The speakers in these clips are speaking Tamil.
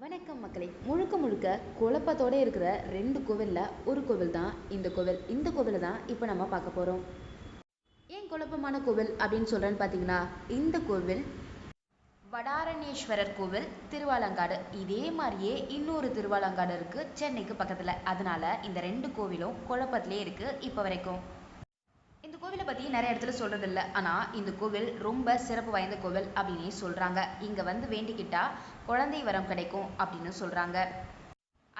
வணக்கம் மக்களே. முழுக்க முழுக்க குழப்பத்தோட இருக்கிற 2 கோவிலில் ஒரு கோவில் தான் இந்த கோவில். இந்த கோவிலை தான் இப்போ நம்ம பார்க்க போகிறோம். ஏன் குழப்பமான கோவில் அப்படின்னு சொல்கிறேன்னு பார்த்தீங்கன்னா, இந்த கோவில் வடாரணேஸ்வரர் கோவில் திருவாலங்காடு. இதே மாதிரியே இன்னொரு திருவாலங்காடு இருக்குது சென்னைக்கு பக்கத்தில். அதனால இந்த 2 கோவிலும் குழப்பத்திலே இருக்குது இப்போ வரைக்கும். இந்த கோவிலை பற்றி நிறைய இடத்துல சொல்கிறது இல்லை, ஆனால் இந்த கோவில் ரொம்ப சிறப்பு வாய்ந்த கோவில் அப்படின்னே சொல்கிறாங்க. இங்கே வந்து வேண்டிக்கிட்டா குழந்தை வரம் கிடைக்கும் அப்படின்னு சொல்கிறாங்க.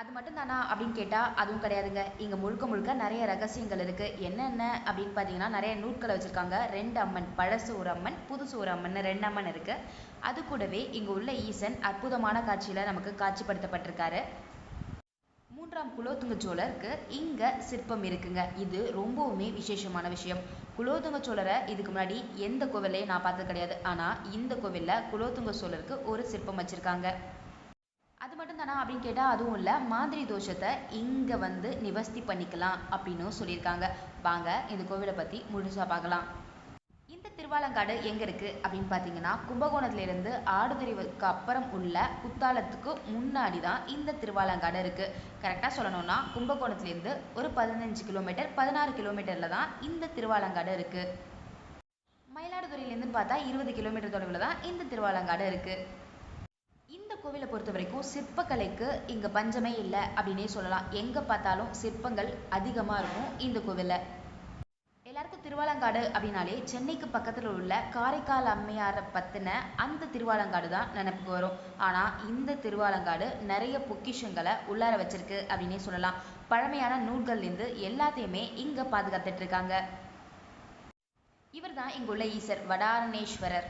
அது மட்டும் தானா அப்படின்னு கேட்டால் அதுவும் கிடையாதுங்க. இங்கே முழுக்க முழுக்க நிறைய ரகசியங்கள் இருக்குது. என்னென்ன அப்படின்னு பார்த்தீங்கன்னா, நிறைய நூட்களை வச்சுருக்காங்க. 2 அம்மன், பழசு ஒரு அம்மன், புதுசு ஒரு அம்மன், 2 அம்மன் இருக்குது. அது கூடவே இங்கே உள்ள ஈசன் அற்புதமான காட்சியில் நமக்கு காட்சிப்படுத்தப்பட்டிருக்காரு. 3ஆம் குலோத்துங்க சோழருக்கு இங்கே சிற்பம் இருக்குங்க. இது ரொம்பவுமே விசேஷமான விஷயம். குலோத்துங்க சோழரை இதுக்கு முன்னாடி எந்த கோவிலையும் நான் பார்த்தது கிடையாது. ஆனால் இந்த கோவிலில் குலோத்துங்க சோழருக்கு ஒரு சிற்பம் வச்சுருக்காங்க. அது மட்டும் தானா அப்படின்னு கேட்டால் அதுவும் இல்லை. மாதிரி தோஷத்தை இங்கே வந்து நிவர்த்தி பண்ணிக்கலாம் அப்படின்னு சொல்லியிருக்காங்க. வாங்க இந்த கோவிலை பற்றி முழுசாக பார்க்கலாம். இந்த திருவாலங்காடு எங்கே இருக்குது அப்படின்னு பார்த்தீங்கன்னா, கும்பகோணத்துலேருந்து ஆடுதுறைக்கு அப்புறம் உள்ள குத்தாலத்துக்கு முன்னாடி தான் இந்த திருவாலங்காடு இருக்குது. கரெக்டாக சொல்லணும்னா கும்பகோணத்துலேருந்து ஒரு 15 கிலோமீட்டர் 16 கிலோமீட்டரில் தான் இந்த திருவாலங்காடு இருக்குது. மயிலாடுதுறையிலேருந்து பார்த்தா 20 கிலோமீட்டர் தொலைவில் தான் இந்த திருவாலங்காடு இருக்குது. இந்த கோவிலை பொறுத்த வரைக்கும் சிற்பக்கலைக்கு இங்கே பஞ்சமே இல்லை அப்படின்னே சொல்லலாம். எங்கே பார்த்தாலும் சிற்பங்கள் அதிகமாக இருக்கும் இந்த கோவிலில். எல்லாருக்கும் திருவாலங்காடு அப்படின்னாலே சென்னைக்கு பக்கத்தில் உள்ள காரைக்கால் அம்மையாரை பற்றின அந்த திருவாலங்காடு தான் நினைப்புக்கு வரும். ஆனால் இந்த திருவாலங்காடு நிறைய பொக்கிஷங்களை உள்ளார வச்சிருக்கு அப்படின்னே சொல்லலாம். பழமையான நூல்கள்லேருந்து எல்லாத்தையுமே இங்கே பாதுகாத்துட்டு இருக்காங்க. இவர் தான் இங்குள்ள ஈசர் வடாரணேஸ்வரர்.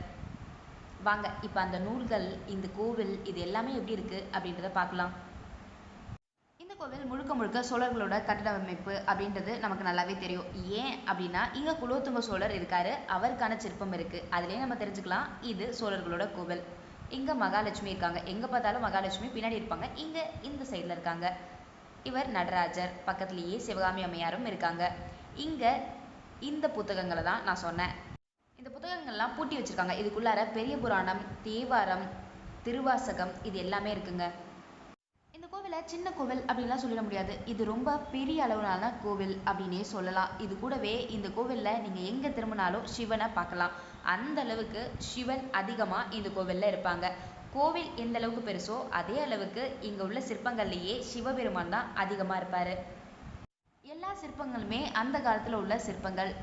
வாங்க இப்போ அந்த நூல்கள், இந்த கோவில், இது எல்லாமே எப்படி இருக்குது அப்படின்றத பார்க்கலாம். கோவில் முழுக்க முழுக்க சோழர்களோட கட்டடமைப்பு அப்படின்றது நமக்கு நல்லாவே தெரியும். ஏன் அப்படின்னா இங்கே குலோத்துங்க சோழர் இருக்காரு, அவருக்கான சிற்பம் இருக்குது. அதுலேயே நம்ம தெரிஞ்சுக்கலாம் இது சோழர்களோட கோவில். இங்கே மகாலட்சுமி இருக்காங்க. எங்கே பார்த்தாலும் மகாலட்சுமி பின்னாடி இருப்பாங்க. இங்கே இந்த சைடில் இருக்காங்க. இவர் நடராஜர், பக்கத்துலேயே சிவகாமி அம்மையாரும் இருக்காங்க. இங்கே இந்த புத்தகங்களை தான் நான் சொன்னேன். இந்த புத்தகங்கள்லாம் பூட்டி வச்சுருக்காங்க. இதுக்குள்ளார பெரிய புராணம், தேவாரம், திருவாசகம் இது எல்லாமே இருக்குங்க. சின்ன கோவில் அப்படின்லாம் சொல்லிட முடியாது. இது ரொம்ப பெரிய அளவிலான கோவில் அப்படின்னே சொல்லலாம். இது கூடவே இந்த கோவிலில் நீங்கள் எங்கே திரும்பினாலும் சிவனை பார்க்கலாம். அந்த அளவுக்கு சிவன் அதிகமாக இந்த கோவிலில் இருப்பாங்க. கோவில் எந்த அளவுக்கு பெருசோ அதே அளவுக்கு இங்கே உள்ள சிற்பங்கள்லேயே சிவபெருமான் தான் அதிகமாக இருப்பார். எல்லா சிற்பங்களுமே அந்த காலத்தில் உள்ள சிற்பங்கள்.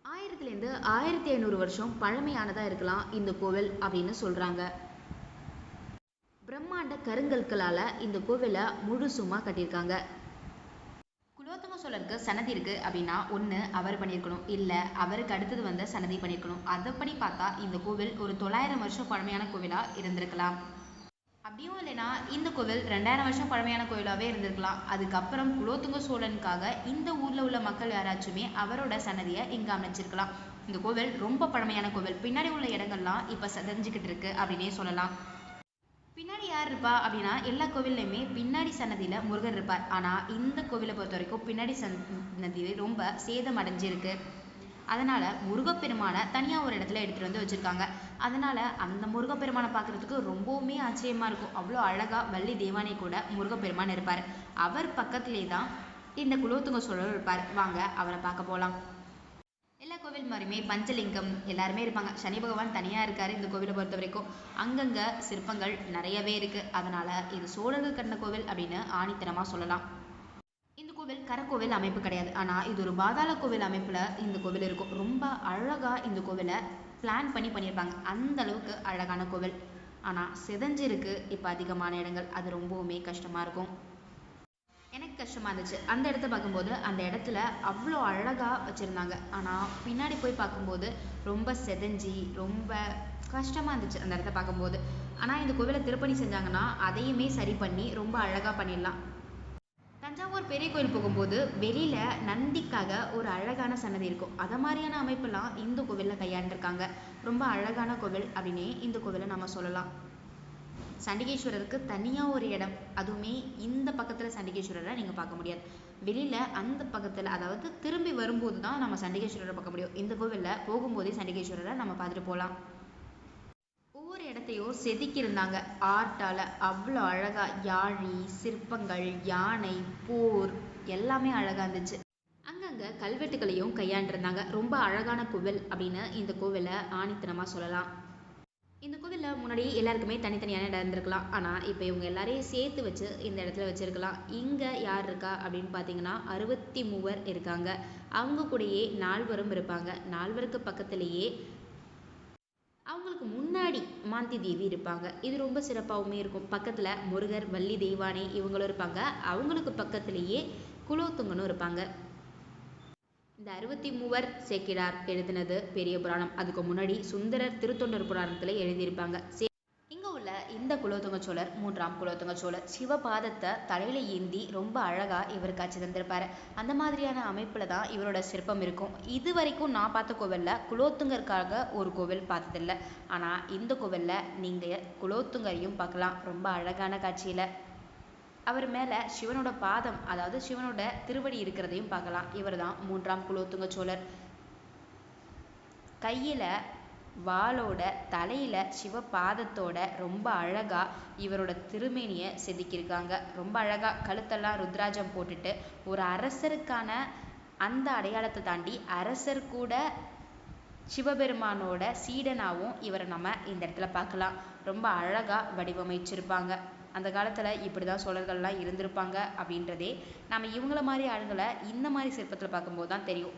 1000லேருந்து 1500 வருஷம் பழமையானதாக இருக்கலாம் இந்த கோவில் அப்படின்னு சொல்கிறாங்க. பிரம்மாண்ட கருங்கற்களால் இந்த கோவிலை முழுசுமா கட்டியிருக்காங்க. குலோத்துங்க சோழருக்கு சன்னதி இருக்குது அப்படின்னா ஒன்று அவர் பண்ணியிருக்கணும், இல்லை அவருக்கு அடுத்தது வந்து சன்னதி பண்ணியிருக்கணும். அதைப்படி பார்த்தா இந்த கோவில் ஒரு 900 வருஷம் பழமையான கோவிலாக இருந்திருக்கலாம். அப்படியும் இல்லைன்னா இந்த கோவில் 2000 வருஷம் பழமையான கோவிலாகவே இருந்திருக்கலாம். அதுக்கப்புறம் குலோத்துங்க சோழனுக்காக இந்த ஊரில் உள்ள மக்கள் யாராச்சுமே அவரோட சன்னதியை இங்கே அமைச்சிருக்கலாம். இந்த கோவில் ரொம்ப பழமையான கோவில். பின்னாடி உள்ள இடங்கள்லாம் இப்போ செதஞ்சிக்கிட்டு இருக்கு அப்படின்னே சொல்லலாம். பின்னாடி யார் இருப்பா அப்படின்னா எல்லா கோவில்லையுமே பின்னாடி சன்னதியில் முருகர் இருப்பார். ஆனால் இந்த கோவிலை பொறுத்த வரைக்கும் பின்னாடி சன்னதி ரொம்ப சேதம் அடைஞ்சிருக்கு. அதனால் முருகப்பெருமானை தனியாக ஒரு இடத்துல எடுத்துகிட்டு வந்து வச்சுருக்காங்க. அதனால் அந்த முருகப்பெருமானை பார்க்குறதுக்கு ரொம்பவுமே ஆச்சரியமாக இருக்கும். அவ்வளோ அழகாக வள்ளி தேவானை கூட முருகப்பெருமான் இருப்பார். அவர் பக்கத்திலே தான் இந்த குலோத்துங்க சோழர் இருப்பார். வாங்க அவரை பார்க்க போகலாம். எல்லா கோவில் மாதிரியுமே பஞ்சலிங்கம் எல்லாருமே இருப்பாங்க. சனி பகவான் தனியாக இருக்கார் இந்த கோவிலை பொறுத்த வரைக்கும். அங்கங்கே சிற்பங்கள் நிறையவே இருக்குது. அதனால் இது சோழர்கள் கட்டின கோவில் அப்படின்னு ஆணித்தனமாக சொல்லலாம். இந்த கோவில் கரக்கோவில் அமைப்பு கிடையாது. ஆனால் இது ஒரு பாதாள கோவில் அமைப்பில் இந்த கோவில் இருக்கும். ரொம்ப அழகாக இந்த கோவிலை பிளான் பண்ணியிருப்பாங்க. அந்த அளவுக்கு அழகான கோவில். ஆனால் செதஞ்சிருக்கு இப்போ அதிகமான இடங்கள். அது ரொம்பவுமே கஷ்டமாக இருக்கும். எனக்கு கஷ்டமாக இருந்துச்சு அந்த இடத்த பார்க்கும்போது. அந்த இடத்துல அவ்வளோ அழகாக வச்சுருந்தாங்க. ஆனால் பின்னாடி போய் பார்க்கும்போது ரொம்ப செதஞ்சி ரொம்ப கஷ்டமாக இருந்துச்சு அந்த இடத்த பார்க்கும்போது. ஆனால் இந்த கோவிலை திருப்பணி செஞ்சாங்கன்னா அதையுமே சரி பண்ணி ரொம்ப அழகாக பண்ணிடலாம். தஞ்சாவூர் பெரிய கோயில் போகும்போது வெளியில் நந்திக்காக ஒரு அழகான சன்னதி இருக்கும். அதை மாதிரியான அமைப்பெல்லாம் இந்த கோவிலில் கையாண்டிருக்காங்க. ரொம்ப அழகான கோவில் அப்படின்னே இந்த கோவிலை நம்ம சொல்லலாம். சண்டிகேஸ்வரருக்கு தனியாக ஒரு இடம், அதுவுமே இந்த பக்கத்தில் சண்டிகேஸ்வரரை நீங்கள் பார்க்க முடியாது. வெளியில் அந்த பக்கத்தில், அதாவது திரும்பி வரும்போது தான் நம்ம சண்டிகேஸ்வரரை பார்க்க முடியும். இந்த கோவிலில் போகும்போதே சண்டிகேஸ்வரரை நம்ம பார்த்துட்டு போகலாம். ஒவ்வொரு இடத்தையும் செதுக்கியிருந்தாங்க ஆர்ட்டால. அவ்வளோ அழகா யாழி, சிற்பங்கள், யானை, போர் எல்லாமே அழகா இருந்துச்சு. அங்கங்க கல்வெட்டுகளையும் கையாண்டிருந்தாங்க. ரொம்ப அழகான கோவில் அப்படின்னு இந்த கோவிலை ஆணித்தனமா சொல்லலாம். இந்த கோவிலில் முன்னாடி எல்லாருக்குமே தனித்தனியான இடம் இருந்திருக்கலாம். ஆனால் இப்போ இவங்க எல்லாரையும் சேர்த்து வச்சு இந்த இடத்துல வச்சிருக்கலாம். இங்கே யார் இருக்கா அப்படின்னு பார்த்தீங்கன்னா 63 இருக்காங்க. அவங்க கூடயே 4 இருப்பாங்க. 4 பக்கத்திலேயே அவங்களுக்கு முன்னாடி மாந்தி தேவி இருப்பாங்க. இது ரொம்ப சிறப்பாகவுமே இருக்கும். பக்கத்தில் முருகர், வள்ளி தெய்வானை இவங்களும் இருப்பாங்க. அவங்களுக்கு பக்கத்திலேயே குலோத்துங்கனும் இருப்பாங்க. இந்த 63 சேக்கிழார் எழுதினது பெரிய புராணம். அதுக்கு முன்னாடி சுந்தரர் திருத்தொண்டர் புராணத்தில் எழுதியிருப்பாங்க. இங்கே உள்ள இந்த குலோத்துங்க சோழர் 3ஆம் குலோத்துங்க சோழர். சிவபாதத்தை தலையில ஏந்தி ரொம்ப அழகா இவர் காட்சி தந்திருப்பாரு. அந்த மாதிரியான அமைப்புல தான் இவரோட சிற்பம் இருக்கும். இது வரைக்கும் நான் பார்த்த கோவில்ல குலோத்துங்கருக்காக ஒரு கோவில் பார்த்ததில்லை. ஆனால் இந்த கோவில்ல நீங்க குலோத்துங்கரையும் பார்க்கலாம். ரொம்ப அழகான காட்சியில அவர் மேலே சிவனோட பாதம், அதாவது சிவனோட திருவடி இருக்கிறதையும் பார்க்கலாம். இவர் தான் 3ஆம் குலோத்துங்க சோழர். கையில் வாளோட, தலையில் சிவபாதத்தோட ரொம்ப அழகா இவரோட திருமேனியை செதுக்கியிருக்காங்க. ரொம்ப அழகா கழுத்தெல்லாம் ருத்ராஜம் போட்டுட்டு ஒரு அரசருக்கான அந்த அடையாளத்தை தாண்டி அரசர் கூட சிவபெருமானோட சீடனாகவும் இவரை நம்ம இந்த இடத்துல பார்க்கலாம். ரொம்ப அழகா வடிவமைச்சிருப்பாங்க. அந்த காலத்தில் இப்படி தான் சோழர்கள்லாம் இருந்திருப்பாங்க அப்படின்றதே நம்ம இவங்கள மாதிரி ஆளுங்களை இந்த மாதிரி சிற்பத்தில் பார்க்கும்போது தான் தெரியும்.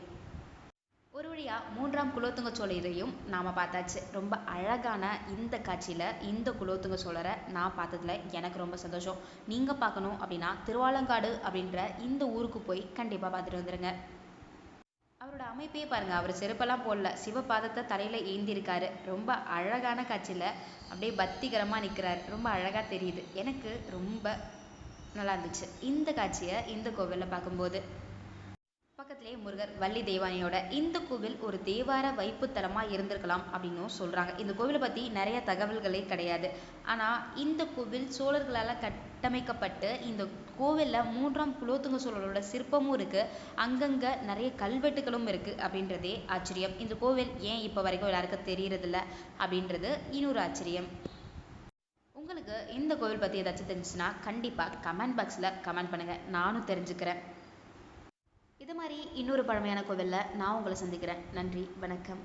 ஒரு வழியாக 3ஆம் குலோத்துங்க சோழரையும் நாம் பார்த்தாச்சு. ரொம்ப அழகான இந்த காட்சியில் இந்த குலோத்துங்க சோழரை நான் பார்த்ததுல எனக்கு ரொம்ப சந்தோஷம். நீங்கள் பார்க்கணும் அப்படின்னா திருவாலங்காடு அப்படின்ற இந்த ஊருக்கு போய் கண்டிப்பாக பார்த்துட்டு வந்துடுங்க. அவரோட அமைப்பே பாருங்க, அவர் செருப்பெல்லாம் போடல, சிவபாதத்தை தலையில ஏந்திருக்காரு. ரொம்ப அழகான காட்சியில அப்படியே பக்திகரமா நிற்கிறார். ரொம்ப அழகா தெரியுது. எனக்கு ரொம்ப நல்லா இருந்துச்சு இந்த காட்சியை இந்த கோவிலில் பார்க்கும்போது. பக்கத்திலே முருகர், வள்ளி தெய்வானையோட இந்த கோவில் ஒரு தேவார வைப்புத்தலமாக இருந்திருக்கலாம் அப்படின்னும் சொல்கிறாங்க. இந்த கோவிலை பற்றி நிறைய தகவல்களே கிடையாது. ஆனால் இந்த கோவில் சோழர்களால் கட்டமைக்கப்பட்டு இந்த கோவிலில் 3ஆம் குலோத்துங்க சோழரோட சிற்பமும் இருக்குது. அங்கங்கே நிறைய கல்வெட்டுகளும் இருக்குது அப்படின்றதே ஆச்சரியம். இந்த கோவில் ஏன் இப்போ வரைக்கும் எல்லாருக்கும் தெரியறதில்ல அப்படின்றது இன்னொரு ஆச்சரியம். உங்களுக்கு இந்த கோவில் பற்றி ஏதாச்சும் தெரிஞ்சுன்னா கண்டிப்பாக கமெண்ட் பாக்ஸில் கமெண்ட் பண்ணுங்கள், நானும் தெரிஞ்சுக்கிறேன். இது மாதிரி இன்னொரு பழமையான கோவிலில் நான் உங்களை சந்திக்கிறேன். நன்றி, வணக்கம்.